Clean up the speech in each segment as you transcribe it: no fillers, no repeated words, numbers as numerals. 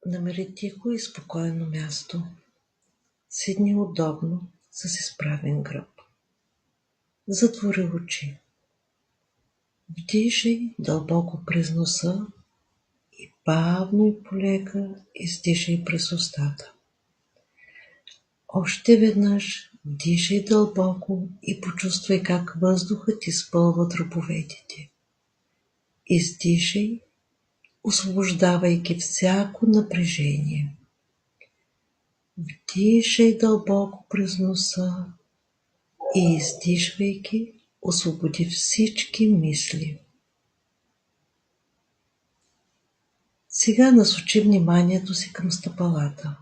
Намери тихо и спокойно място. Седни удобно с изправен гръб. Затвори очи. Вдишай дълбоко през носа и бавно и полека издишай през устата. Още веднъж вдишай дълбоко и почувствай как въздухът изпълва дробовете. Издишай, освобождавайки всяко напрежение. Вдишай дълбоко през носа и издишвайки, освободи всички мисли. Сега насочи вниманието си към стъпалата.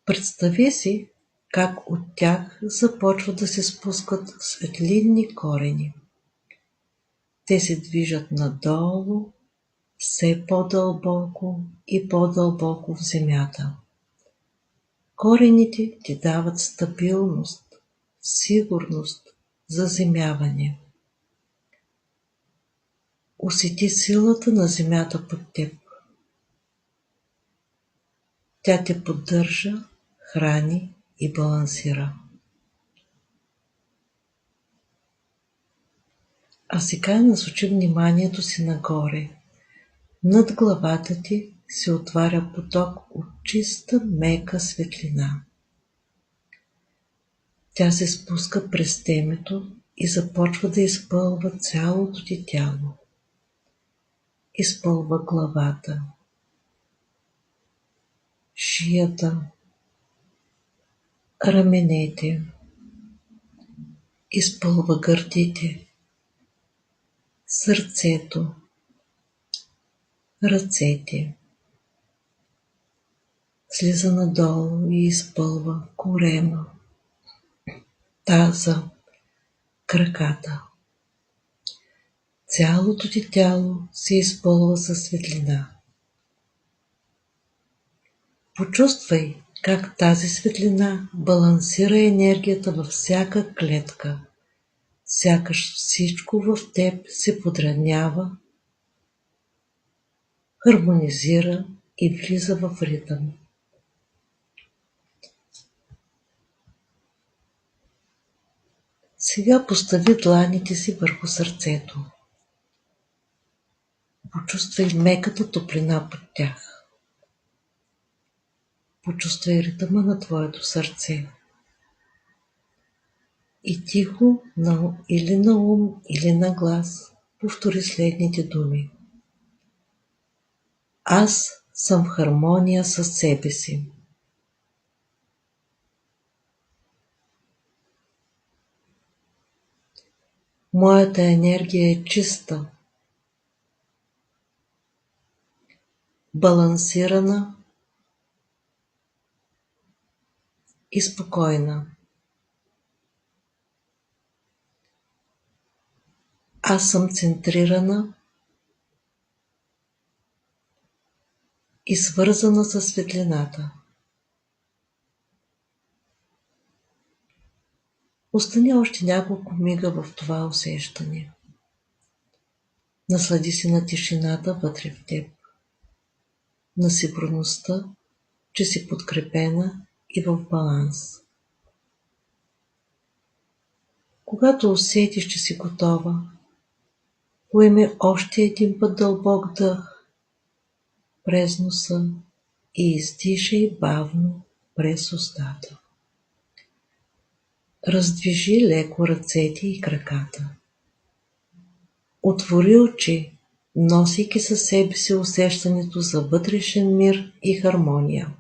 Представи си как от тях започват да се спускат светлинни корени. Те се движат надолу, все по-дълбоко и по-дълбоко в земята. Корените ти дават стабилност, сигурност, заземяване. Усети силата на земята под теб. Тя те поддържа, храни и балансира. А сега насочи вниманието си нагоре. Над главата ти се отваря поток от чиста, мека светлина. Тя се спуска през темето и започва да изпълва цялото ти тяло. Изпълва главата, шията, раменете, изпълва гърдите, сърцето, ръцете. Слиза надолу и изпълва корема, таза, краката. Цялото ти тяло се изпълва със светлина. Почувствай как тази светлина балансира енергията във всяка клетка. Сякаш всичко в теб се подравнява, хармонизира и влиза в ритъм. Сега постави дланите си върху сърцето. Почувствай меката топлина под тях. Почувствай ритъма на твоето сърце. И тихо, или на ум, или на глас, повтори следните думи. Аз съм в хармония със себе си. Моята енергия е чиста, балансирана и спокойна. Аз съм центрирана и свързана със светлината. Остани още няколко мига в това усещане. Наслади се на тишината вътре в теб, на сигурността, че си подкрепена и в баланс. Когато усетиш, че си готова, поеми още един път дълбок дъх през носа и издишай бавно през устата. Раздвижи леко ръцете и краката. Отвори очи, носейки със себе си усещането за вътрешен мир и хармония.